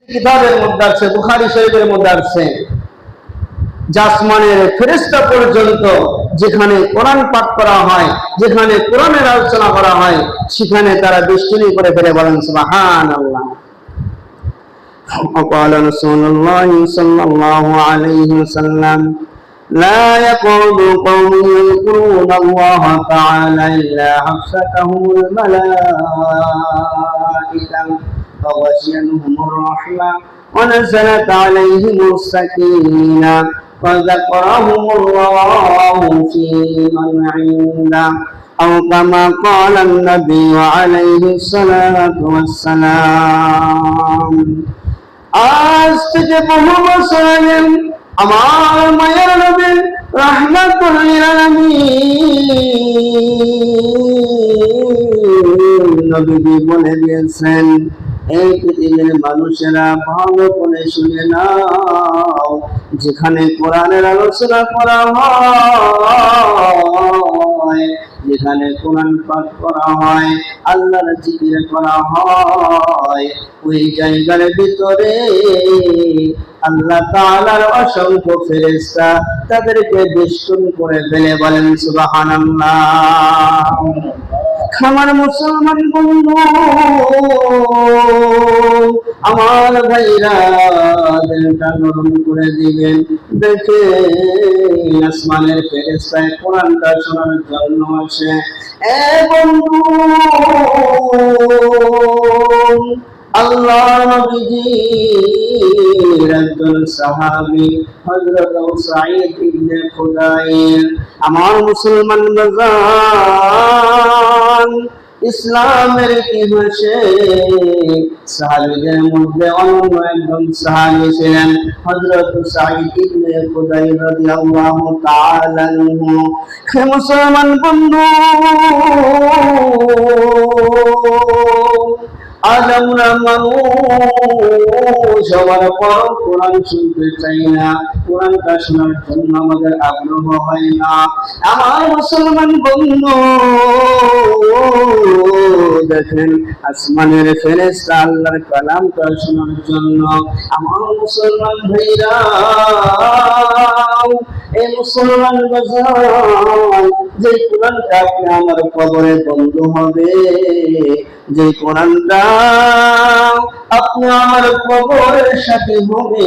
কিতাবের মধ্যে আছে, বুখারী শরীফের মধ্যে আছে, আসমানের ফেরেশতা পর্যন্ত যেখানে কোরআন পাঠ করা হয়, যেখানে কোরআনের আলোচনা করা হয়, সেখানে তারা বেষ্টনী করে ফেলে, বলেন সুবহানাল্লাহ। وقال رسول الله صلى الله عليه وسلم لا يقعد قوم يذكرون الله تعالى إلا حفتهم الملائكة وغشيتهم الرحمة ونزلت عليهم السكينة وذكرهم الله في من عنده أو كما قال النبي عليه الصلاة والسلام। আজ থেকে বহু বছর আগে আমার মায়ের নবী রাহমাতুল লিল আলামিন নবী বলে দিয়েছেন, এই পৃথিবীর মানুষেরা ভালো করে শুনে নাও, যেখানে কোরআনের আলোচনা করা হয়, যেখানে কোরআন পাঠ করা হয়, আল্লাহর জিকির করা হয়, ওই জায়গার ভিতরে আল্লাহ তাআলার অসংখ্য ফেরেশতা তাদেরকে বেষ্টন করে ফেলে, বলেন সুবহানাল্লাহ। আমার মুসলমান বন্ধু, আমার ভাইরা দিলটা নরম করে দিবেন, দেখে আসমানের ফেরেশতা কোরআনটা শোনার জন্য আসে। এ বন্ধু, আল্লাহ নবীজির একজন সাহাবী হযরত সাঈদ ইবনে খুদাইর, আমার মুসলমান বাজান, ইসলামের ইতিহাসে সাহাবীদের মধ্যে অন্য একজন সাহাবী ছিলেন হযরত সাঈদ ইবনে খুদাইর রাদিয়াল্লাহু তাআলা আনহু। হে মুসলমান বন্ধু, আজ আমরা মানুষ হওয়ার পর কোরআন শুনতে চাই না, কোরআনটা শোনার জন্য আমাদের আগ্রহ হয় না। আমার মুসলমান বন্ধু, দেখেন আসমানের ফেরেশতা আল্লাহর কালামটা শোনার জন্য, আমার মুসলমান ভাইরা, এই মুসলমান বাজার, যে কোরআনটা আপনি আমার কবরে বন্ধ হবে, যে কোরআনটা আপনি আমার কবরের সাথে হবে,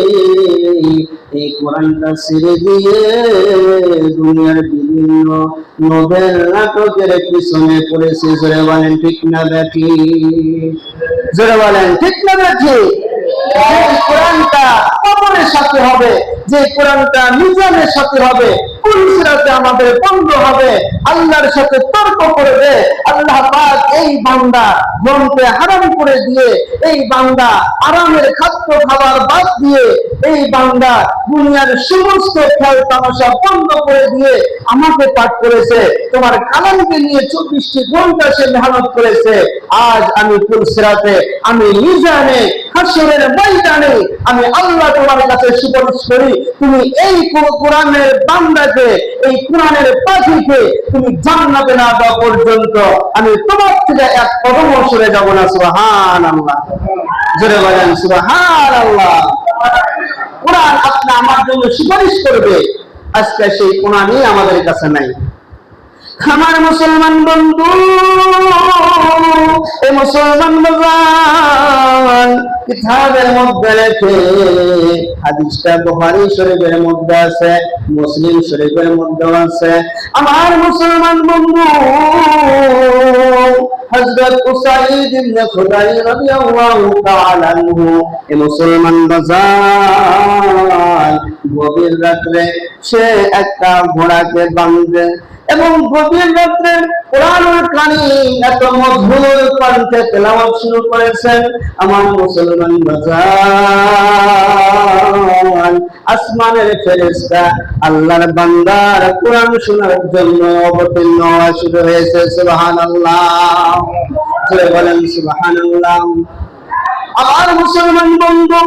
এই কোরআনটা ছেড়ে দিয়ে দুনিয়ার বিভিন্ন নোবেল নাটকের পিছনে পড়েছে। জোরে বলেন ঠিক না ব্যাঠি? জোরে বলেন ঠিক না ব্যাঠি? যে কোরআনটা কবরের সাথে হবে, যে কোরআনটা মিজানের সাথে হবে, পুলিশরাতে আমাদের বন্ধ হবে, আল্লাহর সাথে তর্ক করবে, আল্লাহ পাক এই বান্দা গ্রন্থে হারাম করে দিয়ে, এই বান্দা আরামের খাদ্য খাবার বাদ দিয়ে, এই বান্দা দুনিয়ার সমস্ত খেল তামাশা বন্ধ করে দিয়ে আমাকে পাঠ করেছে, তোমার কালামকে নিয়ে 24টি ঘন্টা সে মেহনত করেছে। আজ আমি পুলিশরাতে, আমি মিজানে, হাসরের ময়দানে আমি আল্লাহ তোমার কাছে সুপারিশ করি, তুমি এই কোরআনের বান্দাকে, এই কোরআনের পাখিকে তুমি জান্নাতে না দেওয়া পর্যন্ত আমি তোমার থেকে এক কদম সরে যাব না। সুবহানাল্লাহ। জোরে বলেন সুবহানাল্লাহ। কোরআন আপনি আমার জন্য সুপারিশ করবে, আজকে সেই কোরআনই আমাদের কাছে নাই। আমার মুসলমান বন্ধু, এই মুসলমান বাজার, কিতাবের মধ্যে লেখে, হাদিসটা বুখারী শরীফের মধ্যে আছে, মুসলিম শরীফের মধ্যে আছে। আমার মুসলমান বন্ধু, হযরত উসাইদ ইবনে খুদাইর রাদিয়াল্লাহু তাআলা আনহু, এই মুসলমান বাজার, গভীর রাত্রে সে একটা ঘোড়াকে বাঁধে এবং গভীর রাত্রে কোরআনুল কারীম এত মধুর কণ্ঠে তেলাওয়াত শুরু করেছেন। আমার মুসলমান বাজার, আসমানের ফেরেশতা আল্লাহর বান্দার কোরআন শোনার জন্য অবতীর্ণ হওয়া শুরু হয়েছে। সুবহানাল্লাহ। জোরে বলেন সুবহানাল্লাহ। আমার মুসলমান বন্ধু,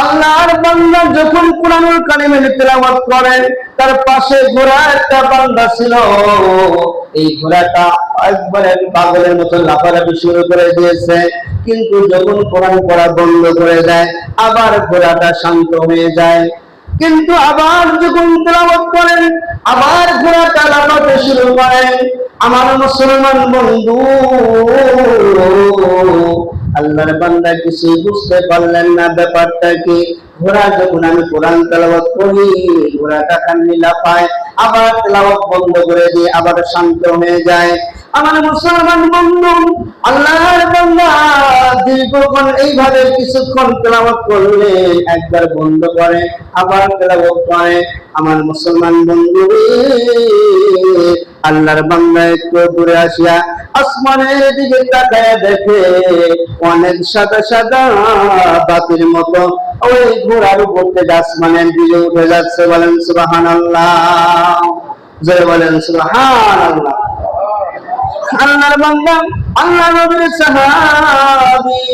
আল্লাহর বান্দা যখন কুরআনুল কারীমের তেলাওয়াত করে, তার পাশে ঘোড়া একটা বান্দা ছিল। এই ঘোড়াটা একবারে পাগলের মতো লাফালাফি শুরু করে দিয়েছে, কিন্তু যখন কোরআন পড়া বন্ধ করে দেয় আবার ঘোড়াটা শান্ত হয়ে যায়। কিন্তু আবার যখন তেলাওয়াত করেন আবার ঘোড়াটা লাফাতে শুরু করে। আমার মুসলমান বন্ধু, আল্লাহর বান্দা কিছু বুঝতে পারলেন না ব্যাপারটা কি। ঘোড়া যখন আমি কোরআন তেলাওয়াত করি ঘোড়াটা কান্নি লাফায়, আবার তেলাওয়াত বন্ধ করে দিয়ে আবার শান্ত হয়ে যায়। আমার মুসলমান বন্ধু, আল্লাহর বান্দা দীর্ঘক্ষণ এইভাবে কিছুক্ষণ তেলাওয়াত করলে একবার বন্ধ করে আবার তেলাওয়াত করে। আমার মুসলমান বন্ধু, আল্লাহর বান্দা একটু দূরে আসিয়া আসমানের দিকে তাকায় দেখে অনেক সাদা সাদা বাতির মতো ওই ঘোড়ার উপর থেকে আসমানের দিকে উঠে যাচ্ছে। বলেন সুবহানাল্লাহ, জয় বলেন সুবহানাল্লাহ। আল্লাহর বান্দা আল্লাহ নবীর সাহাবী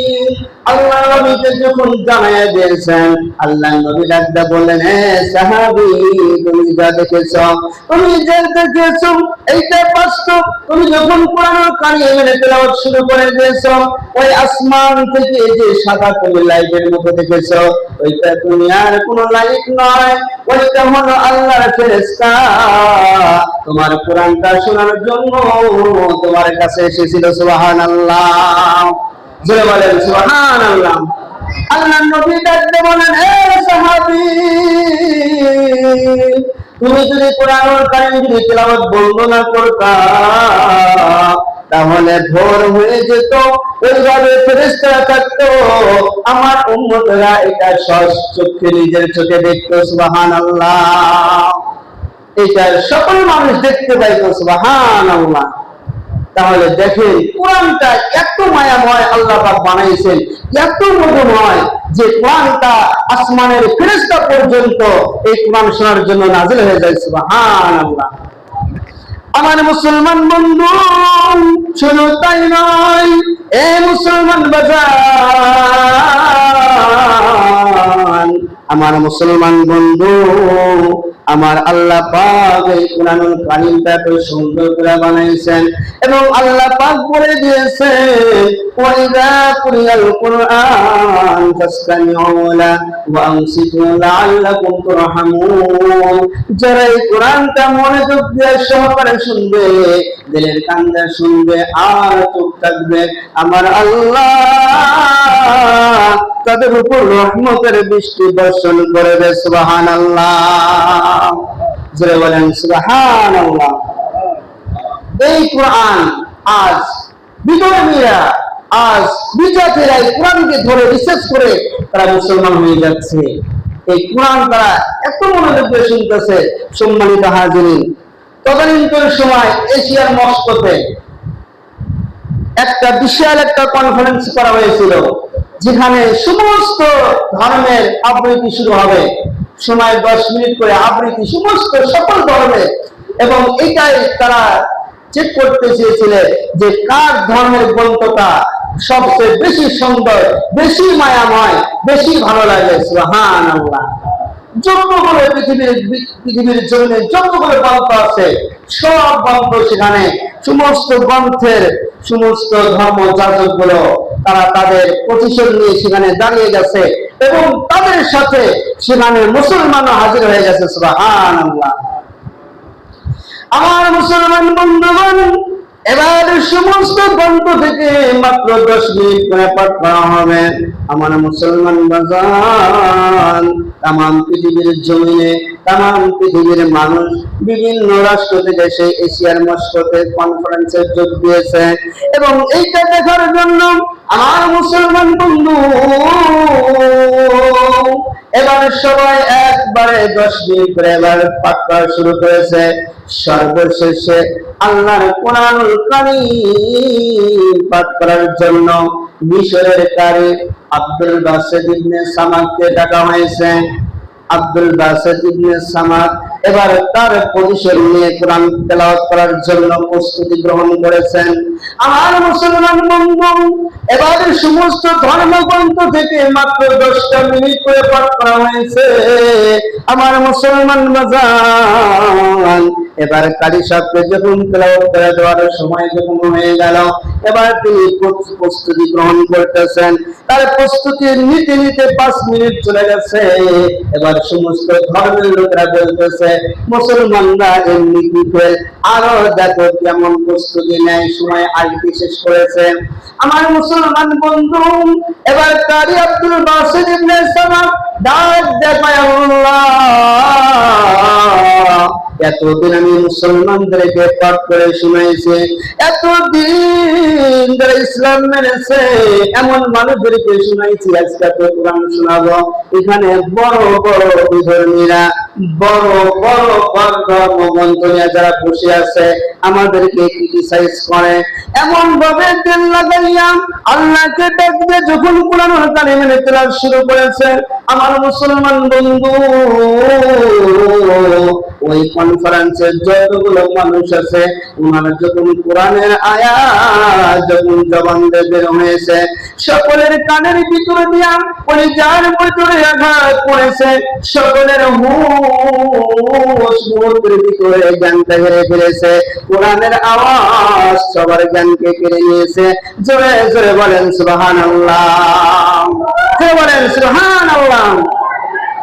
আল্লাহ নবীকে যখন জানায়া দিয়েছেন, আল্লাহ নবী ডাকতে বললেন, হে সাহাবী, তুমি যা দেখেছো, তুমি যে দেখেছো এইটা বাস্তব। তুমি যখন কোরআনুল কারীমের তেলাওয়াত শুরু করে দিয়েছো, ওই আসমান থেকে যে সাদা তুমি লাইটের মতো দেখেছো, ওইটা দুনিয়ার কোনো লাইট নয়, ওইটা হলো আল্লাহর ফেরেশতা। তোমার কোরআনটা শোনার জন্য তোমার কাছে এসেছিল। সুবহানাল্লাহ, জোরে বলেন সুবহানাল্লাহ। আল্লাহ নবী ডাকতে বলেন, হে সাহাবী, তুমি যদি কোরআনুল কারীম যদি তেলাওয়াত বন্ধ না করতা তাহলে ভোর হয়ে যেত, ওইভাবে ফেরেশতারা থাকতো, আমার উম্মতরা এটা চোখে নিজের চোখে দেখতো। সুবহানাল্লাহ, এটা সকল মানুষ দেখতে পাইতো। সুবহানাল্লাহ। তাহলে দেখেন কোরআনটা এত মায়াময় আল্লাহ পাক বানাইছেন, এত মধুময় যে কোরআনটা আসমানের ফেরেশতা পর্যন্ত এই কোরআন শোনার জন্য নাযিল হয়ে যায়। সুবহানাল্লাহ। আমার মুসলমান বন্ধু, শুধু তাই নয়, এ মুসলমান বাজার, আমার মুসলমান বন্ধু, আমার আল্লাহ পাক এই কুরআনুল কারীমটা এত সুন্দর করে বানাইছেন এবং আল্লাহ পাক বলে দিয়েছেন, ওয়াইদা কুরিয়াল কুরআন ফাসতামিউ লাহু ওয়া আনসিতু লাআল্লাকুম তুরহামুন। যারা এই কোরআনটা মনোযোগ দিয়ে সহকারে শুনবে, দিলের কান দিয়ে শুনবে আর চুপ থাকবে, আমার আল্লাহ তাদের উপর রহমতের বৃষ্টি বর্ষণ করবে। সুবহানাল্লাহ, জোরে বলেন সুবহানাল্লাহ। এই কোরআন আজ বিধর্মীরা, আজ বিজাতিরা এই কোরআনকে ধরে রিসার্চ করে তারা মুসলমান হয়ে যাচ্ছে। এই কোরআন তারা এত মনোযোগ দিয়ে শুনতেছে। সম্মানিত হাজিরিন, তদানীন্তন সময় এশিয়ার মস্কোতে একটা বিশাল একটা কনফারেন্স করা হয়েছিল, যেখানে সমস্ত ধর্মের আবৃত্তি শুরু হবে। সময় 10 মিনিট করে আবৃত্তি সমস্ত সকল ধর্মের, এবং এটাই তারা চেক করতে চেয়েছিলেন যে কার ধর্মের গ্রন্থটা সবচেয়ে বেশি সুন্দর, বেশি মায়াময়, বেশি ভালো লাগে। সুবহানাল্লাহ। যতগুলো পৃথিবীর জমিনে যতগুলো গ্রন্থ আছে সব গ্রন্থ সেখানে, সমস্ত গ্রন্থের সমস্ত ধর্ম যাজক গুলো তারা তাদের প্রতিশোধ নিয়ে সেখানে দাঁড়িয়ে গেছে এবং তাদের সাথে সেখানে মুসলমানও হাজির হয়ে গেছে। সুবহানাল্লাহ। আমার মুসলমান বন্ধুগণ, এবার সমস্ত গ্রন্থ থেকে মাত্র 10 মিনিট করে পাঠ করা হবে। আমার মুসলমান বাজান, তামাম পৃথিবীর জমিনে তামাম পৃথিবীর মানুষ বিভিন্ন রাষ্ট্র থেকে সেই এশিয়ার মস্কোতে কনফারেন্সে যোগ দিয়েছে এবং এইটা দেখার জন্য আমার মুসলমান বন্ধু এবার সবাই একবারে 10 মিনিট করে এবার পাঠ করা শুরু করেছে। সর্বশেষে আল্লাহর কোরআনুল কারীম পাঠ করার জন্য মিশরের কারি আব্দুল বাসিত ইবনে সামাদকে ডাকা হয়েছে। আব্দুল বাসিত ইবনে সামাদ এবার তার পজিশন নিয়ে কোরআন তেলাওয়াত করার জন্য প্রস্তুতি গ্রহণ করেছেন। আমার মুসলমান বন্ধু, এবার সমস্ত ধর্মগ্রন্থ থেকে মাত্র 10টা মিনিট করে পাঠ করা হয়েছে। আমার মুসলমান বাজান, এবার কারি সাহেবকে যখন তেলাওয়াত করে দেওয়ার সময় যখন হয়ে গেল, এবার তিনি প্রস্তুতি গ্রহণ করতেছেন। তার প্রস্তুতি নিতে নিতে 5 মিনিট চলে গেছে। এবার সমস্ত ধর্মের লোকেরা বলতেছে, মুসলমানরা এমনি কি করে, আরো দেখো কেমন প্রস্তুতি নেয়, সময় আগে শেষ করেছে। আমার মুসলমান বন্ধু, এবার কারি আব্দুল বাসিত ইবনে সামাদ ডাক দেয়, আল্লাহ, এতদিন আমি মুসলমানদেরকে পাঠ করে শুনাইছি, এতদিন যারা ইসলাম মেনেছে এমন মানুষদেরকে শুনাইছি, আজকে তো কোরআন শোনাবো। এখানে বড় বড় বিধর্মীরা, বড় বড় ধর্মগ্রন্থ নিয়ে যারা বসে আছে, আমাদেরকে ক্রিটিসাইজ করে, এমন ভাবে দিল লাগাইয়া আল্লাহকে ডাকতে যখন কোরআন কারিমের তেলাওয়াত শুরু করেছে, আমার মুসলমান বন্ধু, ওই কনফারেন্সে যতগুলো মানুষ আছে, ওনারা যখন কোরআনের আয়াত যখন জবান দিয়ে বের হয়েছে, সকলের কানের ভিতরে দিয়া ওই যার ভিতরে আঘাত পড়েছে, সকলের হুঁশ মুহূর্তের ভিতরে জ্ঞানটা হেরে ফেলেছে। কোরআনের আওয়াজ সবার জ্ঞানকে কেড়ে নিয়েছে। জোরে জোরে বলেন সুবহানাল্লাহ, জোরে বলেন সুবহানাল্লাহ।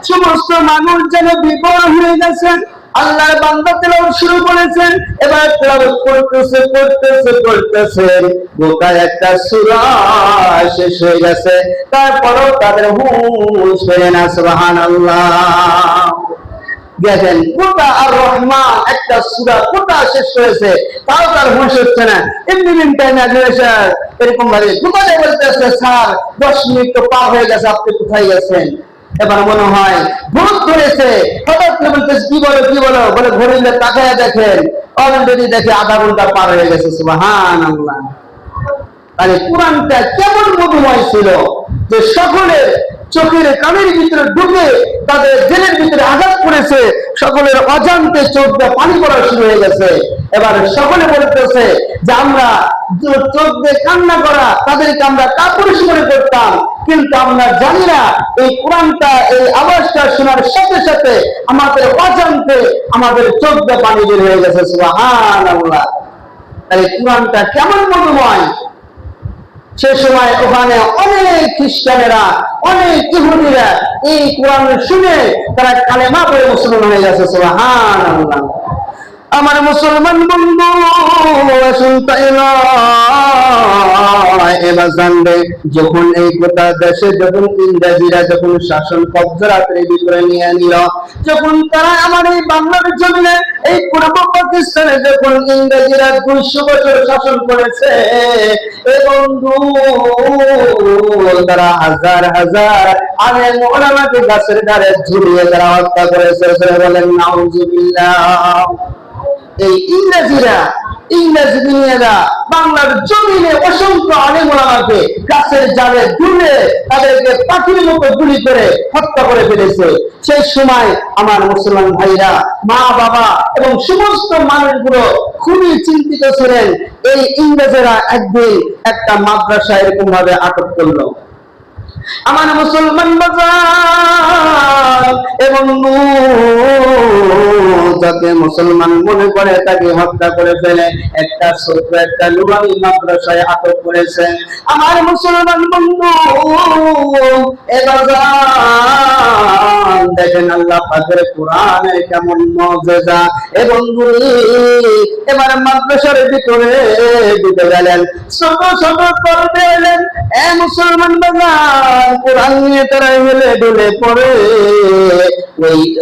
সমস্ত মানুষ যেন বিপদ হয়ে গেছে। আল্লাহর বান্দা তেলাওয়াত শুরু করেছেন, এবার তেলাওয়াত করতেছে গোটা একটা সূরা শেষ হয়ে গেছে, তারপরও তাদের হুঁশ ফেরে না। সুবহানাল্লাহ। দেখেন, গোটা আর রহমান একটা সূরা গোটা শেষ করেছে, তাও তার হুঁশ হচ্ছে না। এমনি টাইমে এরকম ভাবে কোথায় বলতেছে, স্যার 10 মিনিট তো পার হয়ে গেছে, আপনি কোথায় গেছেন? এবার মনে হয় ভূত ধরেছে, হঠাৎ করে বলতেছে, কি বলো কি বলো, বলে ঘড়ির তাকায় দেখেন, অলরেডি দেখে আধা ঘন্টা পার হয়ে গেছে। সুবহানাল্লাহ। তাহলে কোরআনটা কেমন মধুময় ছিল যে সকলের চোখের কানের ভিতরে ঢুকে তাদের জেলের ভিতরে আঘাত করেছে, সকলের অজান্তে চোখ দিয়ে পানি পড়া শুরু হয়ে গেছে। এবার সকলে বলতেছে যে আমরা চোখ দিয়ে কান্না করা তাদেরকে আমরা কাপুরুষ মনে করতাম, কিন্তু আমরা জানি না এই কোরআনটা, এই আওয়াজটা শোনার সাথে সাথে আমাদের অজান্তে আমাদের চোখ দিয়ে পানি বের হয়ে গেছে। সুবহানাল্লাহ। তাই কোরআনটা কেমন মধুময়। সে সময় ওখানে অনেক খ্রিস্টানেরা, অনেক ইহুদিরা এই কোরআন শুনে তারা কালেমা পড়ে মুসলমান হয়ে গেছে। সুবহানাল্লাহ। আমার মুসলমান বন্ধু, এবার জানবে, যখন এই গোটা দেশে যখন ইংরেজিরা যখন শাসন কবজার ভিতরে নিয়ে নিল, যখন তারা আমার এই বাংলার জমিনে এই পূর্ব পাকিস্তানে যখন ইংরেজিরা 200 বছর শাসন করেছে, বন্ধু, তারা হাজার হাজার আলেম ওলামাকে গাছের ধারে ঝুলিয়ে তারা হত্যা করেছে। বলেন নাউজুবিল্লাহ। এই ইংরেজিরা বাংলার জমিনে অসংখ্য আলেম ওলামাকে গাছের জালে ঝুলে তাদেরকে পাখির মতো গুলি করে হত্যা করে ফেলেছে। সেই সময় আমার মুসলমান ভাইরা, মা বাবা এবং সমস্ত মানুষগুলো খুবই চিন্তিত ছিলেন। এই ইংরেজেরা একদিন একটা মাদ্রাসা এরকম ভাবে আটক করলো। আমার মুসলমান বাজার এবং যাকে মুসলমান মনে করে তাকে হত্যা করে ফেলে একটা ছোট্ট একটা নুরানি মাদ্রাসায় আটক করেছে। আমার মুসলমান বন্ধু, এবার দেখেন আল্লাহ পাকের কোরআনের কেমন মুজিজা। এবং এবার মাদ্রাসার ভিতরে ঢুকে গেলেন, ছোট ছোট করতে এলেন। মুসলমান বাজার কোরআন নিয়ে তারা হেলে ডুলে পড়ে।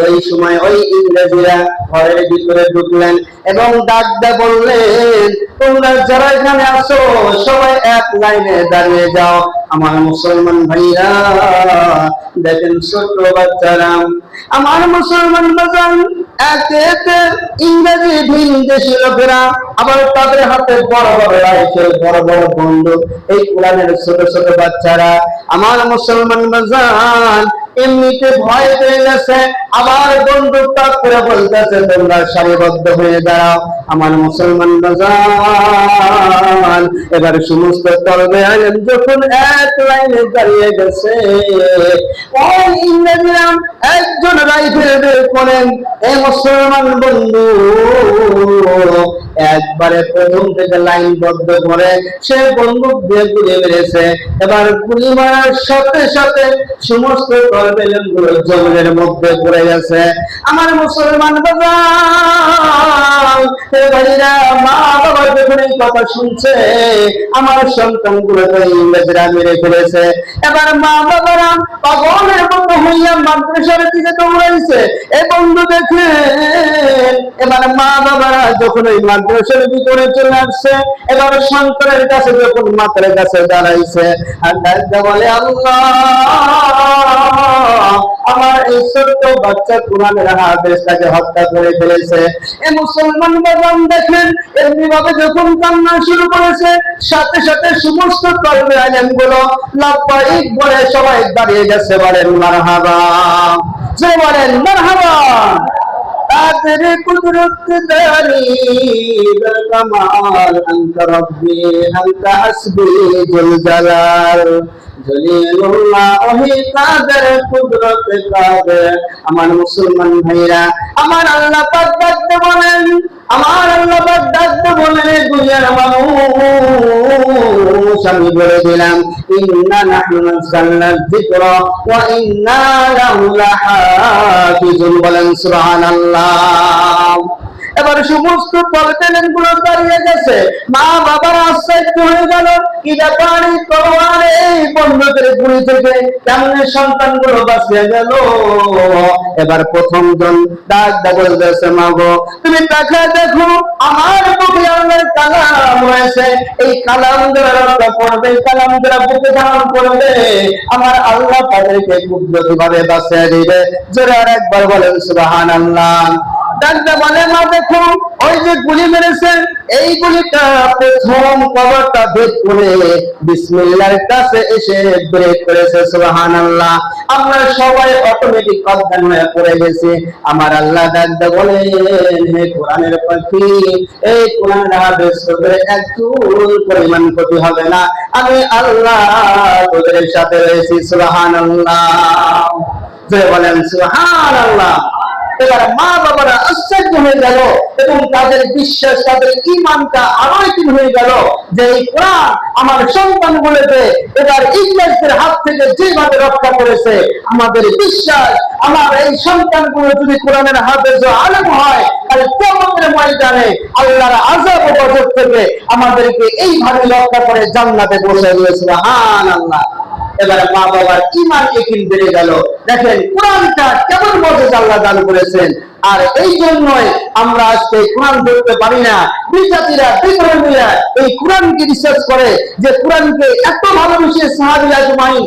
ওই সময় ওই ইংরেজিরা ঘরের ভিতরে ঢুকলেন এবং ডাক দিয়ে বললেন, তোমরা যারা এখানে আছো সবাই এক লাইনে দাঁড়িয়ে যাও। আমার মুসলমান ভাইরা দেখেন, ছোট বাচ্চারা, আমার মুসলমান বাজান, একে একে ইংরেজি ভিনদেশী লোকেরা, আবার তাদের হাতে বড় বড় রাইফেল, বড় বড় বন্দুক। এই কোরআনের ছোট ছোট বাচ্চারা, আমার মুসলমান বাজান, এমনিতে ভয় পেয়ে গেছে, আবার বন্দুক তাক করে বলতেছে তোমরা সারিবদ্ধ হয়ে দাঁড়াও। আমার মুসলমান বাজার, এবার সমস্ত তলবে আলেম যখন এক লাইনে দাঁড়িয়ে গেছে, ওই ইংরেজরা একজন রাইফেল বের করেন। এ মুসলমান বন্ধু একবারে প্রথম থেকে লাইনবদ্ধ করে সে বন্দুক দিয়ে গুলি মেরেছে। এবার গুলি মারার সাথে সাথে সমস্ত তলবেলেন গুলো জমিনের মধ্যে পড়ে গেছে। আমার মুসলমান বাবা ভাইরা, মা বাবা যখন এই কথা শুনছে, আমার সন্তান গুলোকে ইংরেজরা মেরে ফেলেছে, এবার মা বাবারা পাগলের মতো হইয়া মাদ্রাসার দিকে দৌড়াইছে। এই বন্ধু দেখে এবার মা বাবারা যখন ওই মাদ্রাসার ভিতরে চলে আসছে, এবার সন্তানের কাছে যখন মাতার কাছে দাঁড়াইছে আর বলে আল্লাহ, আমার এই ছোট্ট বাচ্চা কোরআনের হাফেজটাকে হত্যা করে ফেলেছে। এই মুসলমান বাজান দেখেন এমনি ভাবে যখন কান্না শুরু করেছে, সাথে সাথে সমস্ত তলবে আলেম গুলো লাব্বাইক বলে সবাই দাঁড়িয়ে গেছে। বলেন মারহাবা, যে বলেন মারহাবা। তাদের কুদরত দারি কামাল, আনতা রব্বি আনতা হাসবি জুল জালাল, জলিলুল্লাহ ওহি কাদের কুদরত কাদের। আমার মুসলমান ভাইরা, আমার আল্লাহ পাক ডাকতে বলেন, আমার আল্লাহ পাক ডাকতে বলেন, দুনিয়ার মানুষ আমি বলে দিলাম, ইন্না নাহনু নাযালনা যিকরা ওয়া ইন্না লাহু লাহাফিজুন। বলেন সুবহানাল্লাহ। এবার সমস্ত তলবেলেন গুলো দাঁড়িয়ে গেছে, মা বাবার আশ্চর্য হয়ে গেল, কি ব্যাপার, তলোয়ার এই বন্দুকের গুলি থেকে কেমনে সন্তান গুলো বাঁচিয়ে গেল। এবার প্রথম জন ডাক বলতেছে, মা গো তুমি তাকে দেখো, আমার বুকে আল্লাহর কালাম রয়েছে, এই কালাম দ্বারা রক্ষা করবে, কালাম দ্বারা বুকে ধারণ করবে, আমার আল্লাহ তাদেরকে কুদরতি ভাবে বাঁচিয়ে দিবে। জোরে আর একবার বলেন সুবহানাল্লাহ। ডাকতে বলে, মা দেখো ওই যে গুলি মেরেছেন, এই গুলিটা প্রথম কবরটা ভেদ করে বিসমিল্লাহর কাছে এসে ব্রেক করেছে। সুবহানাল্লাহ। আমরা সবাই অটোমেটিক অজ্ঞান হয়ে পড়ে গেছি। আমার আল্লাহ ডাকতে বলেন, হে কোরআনের পাখি, এই কোরআনের হাফেজ তোদের এক চুল পরিমাণ ক্ষতি হবে না, আমি আল্লাহ তোদের সাথে রয়েছি। সুবহানাল্লাহ। যে বলেন সুবহানাল্লাহ। এবার মা বাবারা আশ্চর্য হয়ে গেল এবং তাদের বিশ্বাস, তাদের ঈমানটা আরো একদিন হয়ে গেল যে এই কোরআন আমার সন্তানগুলোকে এবার ইংরেজদের হাত থেকে যেভাবে রক্ষা করেছে, আমাদের বিশ্বাস আমার এই সন্তানগুলো যদি কোরআনের হাফেজ ও আলেম হয়, তাহলে কিয়ামতের ময়দানে আল্লাহর আযাব ও গজব থেকে আমাদেরকে এইভাবে রক্ষা করে জান্নাতে পৌঁছে দিয়েছে। সুবহানাল্লাহ। এবার মা বাবার ঈমান ইয়াকিন বেড়ে গেল। দেখেন কোরআনটা কেমন মজা আল্লাহ দান করেছেন। আর এই জন্যই আমরা আজকে কোরআন ধরতে পারি না। বিজাতিরা বিধর্মীরা এই কোরআনকে রিসার্চ করে যে কোরআনকে এত ভালোবেসে সাহাবী আজমাইন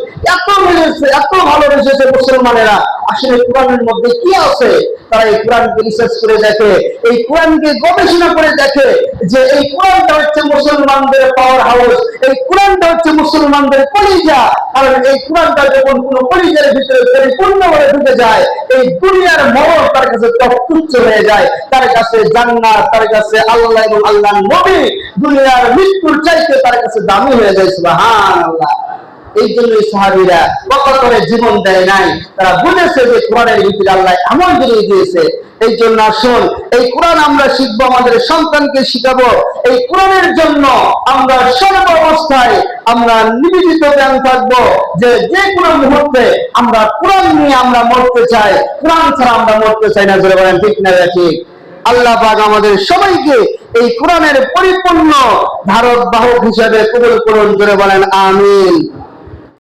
এত ভালোবেসেছে মুসলমানেরা, আসলে কোরআনের মধ্যে কি আছে। তারা এই কোরআনকে রিসার্চ করে দেখে, এই কোরআনকে গবেষণা করে দেখে যে এই কোরআনটা হচ্ছে মুসলমানদের পাওয়ার হাউস, এই কোরআনটা হচ্ছে মুসলমানদের কলিজা। কারণ এই কোরআনটা যখন কোন কলিজার ভিতরে পরিপূর্ণভাবে ঢুকে যায়, এই দুনিয়ার মরণ তার কাছে তুচ্ছ হয়ে যায়, তার কাছে জান্নাত, তার কাছে আল্লাহ এবং আল্লাহর নবী দুনিয়ার মৃত্যুর চাইতে তার কাছে দামি হয়ে যায়। সুবহানাল্লাহ। এই জন্য সাহাবীরা কতরে জীবন দেয় নাই, তারা বুঝেছে যে কোরআনের ভিতরে আল্লাহ এমন জিনিস দিয়েছে। এই জন্য আসুন এই কোরআন আমরা শিখবো, আমাদের সন্তানকে শিখাবো। এই কোরআনের জন্য আমরা সর্ব অবস্থায় আমরা নিবেদিত জ্ঞান থাকবো যে যে কোনো মুহূর্তে আমরা কোরআন নিয়ে আমরা মরতে চাই, কোরআন ছাড়া আমরা মরতে চাই না। জোরে বলেন ঠিক না ঠিক? আল্লাহ পাক আমাদের সবাইকে এই কোরআনের পরিপূর্ণ ধারক বাহক হিসেবে কবুল করুন। জোরে বলেন আমিন।